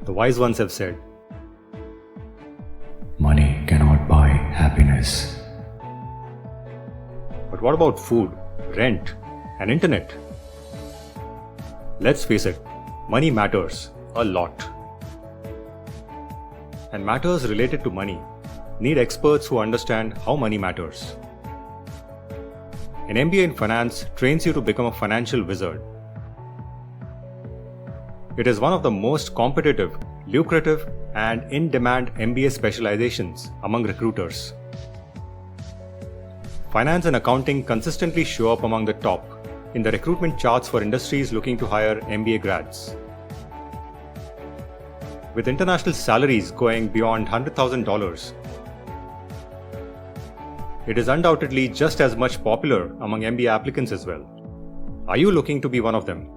The wise ones have said, money cannot buy happiness. but what about food, rent, and internet? Let's face it, money matters a lot. And matters related to money need experts who understand how money matters. An MBA in finance trains you to become a financial wizard. It is one of the most competitive, lucrative, and in-demand MBA specializations among recruiters. Finance and accounting consistently show up among the top in the recruitment charts for industries looking to hire MBA grads. With international salaries going beyond $100,000, it is undoubtedly just as much popular among MBA applicants as well. Are you looking to be one of them?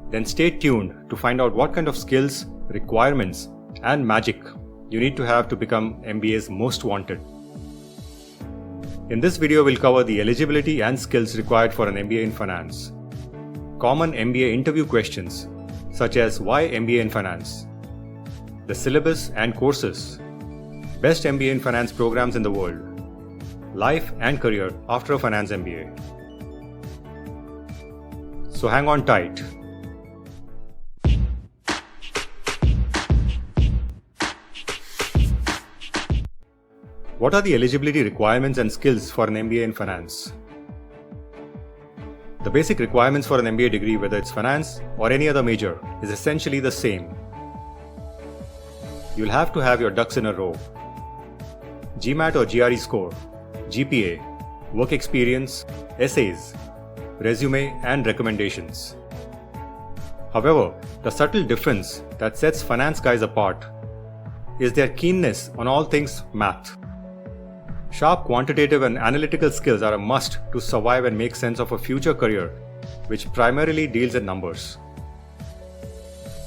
Then stay tuned to find out what kind of skills, requirements, and magic you need to have to become MBA's most wanted. In this video, we'll cover the eligibility and skills required for an MBA in finance, common MBA interview questions such as why MBA in finance, the syllabus and courses, best MBA in finance programs in the world, life and career after a finance MBA. So hang on tight. What are the eligibility requirements and skills for an MBA in finance? The basic requirements for an MBA degree, whether it's finance or any other major, is essentially the same. You'll have to have your ducks in a row: GMAT or GRE score, GPA, work experience, essays, resume, and recommendations. However, the subtle difference that sets finance guys apart is their keenness on all things math. Sharp quantitative and analytical skills are a must to survive and make sense of a future career which primarily deals in numbers.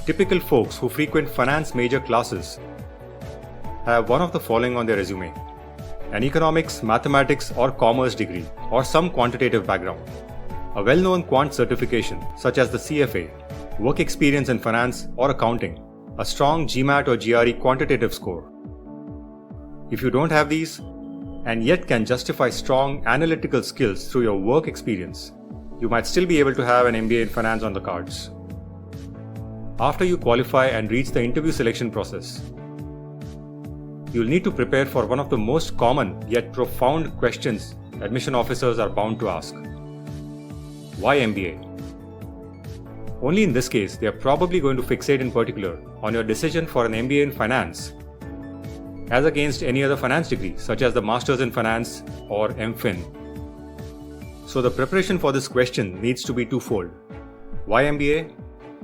Typical folks who frequent finance major classes have one of the following on their resume: an economics, mathematics, or commerce degree, or some quantitative background, a well-known quant certification such as the CFA, work experience in finance or accounting, a strong GMAT or GRE quantitative score. If you don't have these, and yet can justify strong analytical skills through your work experience, you might still be able to have an MBA in finance on the cards. After you qualify and reach the interview selection process, you'll need to prepare for one of the most common yet profound questions admission officers are bound to ask. Why MBA? Only in this case, they are probably going to fixate in particular on your decision for an MBA in finance as against any other finance degree such as the Masters in Finance or MPhil. So the preparation for this question needs to be twofold: why MBA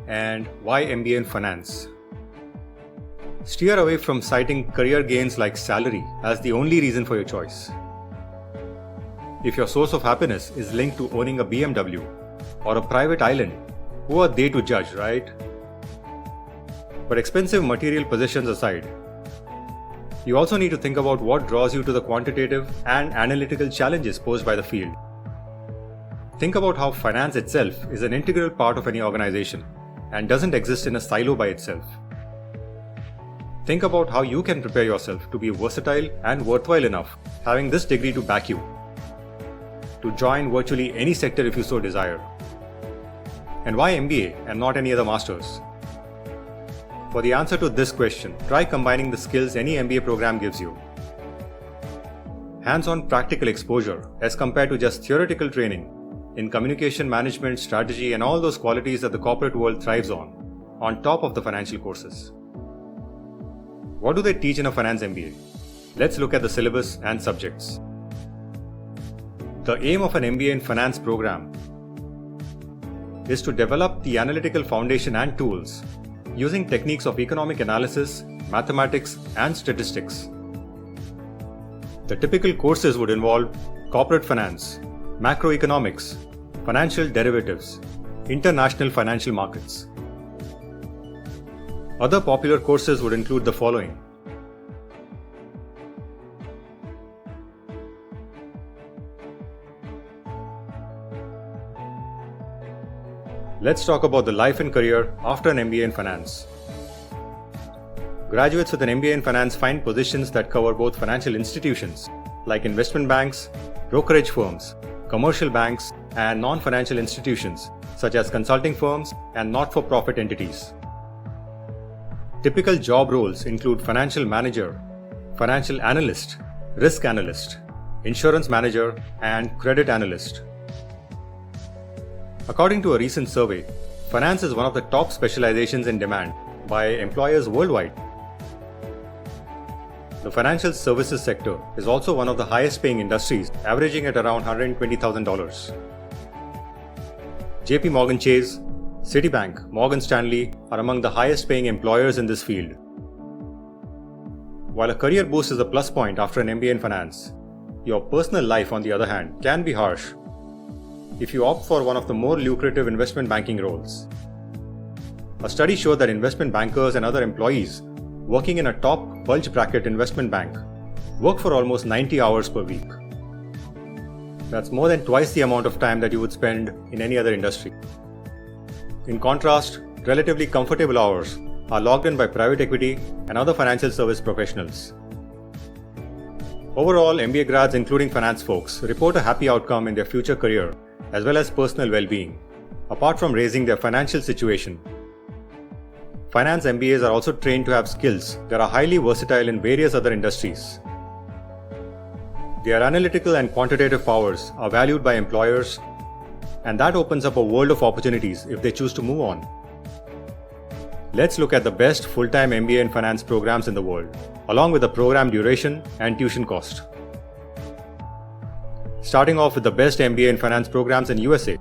and why MBA in finance. Steer away from citing career gains like salary as the only reason for your choice. If your source of happiness is linked to owning a BMW or a private island, who are they to judge, right? But expensive material possessions aside, you also need to think about what draws you to the quantitative and analytical challenges posed by the field. Think about how finance itself is an integral part of any organization and doesn't exist in a silo by itself. Think about how you can prepare yourself to be versatile and worthwhile enough, having this degree to back you, to join virtually any sector if you so desire. And why MBA and not any other masters? For the answer to this question, try combining the skills any MBA program gives you. Hands-on practical exposure as compared to just theoretical training in communication management, strategy, and all those qualities that the corporate world thrives on top of the financial courses. What do they teach in a finance MBA? Let's look at the syllabus and subjects. The aim of an MBA in finance program is to develop the analytical foundation and tools using techniques of economic analysis, mathematics, and statistics. The typical courses would involve corporate finance, macroeconomics, financial derivatives, international financial markets. Other popular courses would include the following: Let's talk about the life and career after an MBA in finance. Graduates with an MBA in finance find positions that cover both financial institutions, like investment banks, brokerage firms, commercial banks, and non-financial institutions, such as consulting firms and not-for-profit entities. Typical job roles include financial manager, financial analyst, risk analyst, insurance manager, and credit analyst. According to a recent survey, finance is one of the top specializations in demand by employers worldwide. The financial services sector is also one of the highest paying industries, averaging at around $120,000. JP Morgan Chase, Citibank, Morgan Stanley are among the highest paying employers in this field. While a career boost is a plus point after an MBA in finance, your personal life, on the other hand, can be harsh if you opt for one of the more lucrative investment banking roles. A study showed that investment bankers and other employees working in a top bulge bracket investment bank work for almost 90 hours per week. That's more than twice the amount of time that you would spend in any other industry. In contrast, relatively comfortable hours are logged in by private equity and other financial service professionals. Overall, MBA grads, including finance folks, report a happy outcome in their future career as well as personal well-being, apart from raising their financial situation. Finance MBAs are also trained to have skills that are highly versatile in various other industries. Their analytical and quantitative powers are valued by employers, and that opens up a world of opportunities if they choose to move on. Let's look at the best full-time MBA in finance programs in the world, along with the program duration and tuition cost. Starting off with the best MBA in finance programs in USA.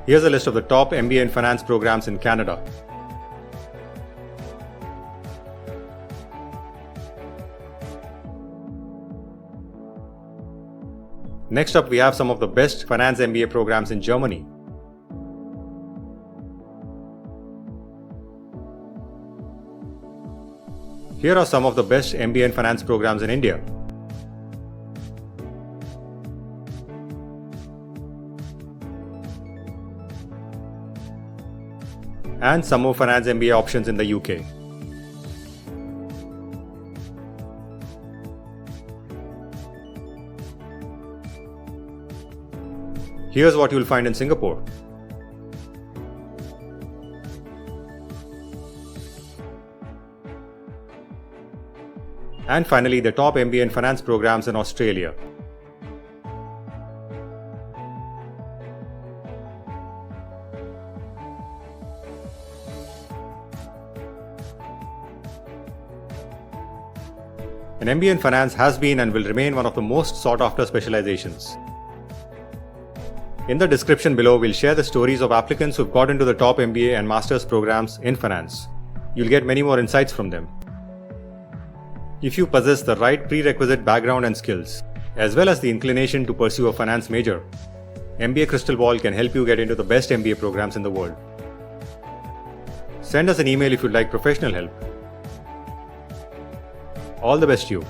Here's a list of the top MBA in finance programs in Canada. Next up, we have some of the best finance MBA programs in Germany. Here are some of the best MBA in finance programs in India. And some more finance MBA options in the UK. Here's what you'll find in Singapore. And finally, the top MBA in finance programs in Australia. An MBA in finance has been and will remain one of the most sought-after specializations. In the description below, we'll share the stories of applicants who've got into the top MBA and master's programs in finance. You'll get many more insights from them. If you possess the right prerequisite background and skills, as well as the inclination to pursue a finance major, MBA Crystal Ball can help you get into the best MBA programs in the world. Send us an email if you'd like professional help. All the best to you.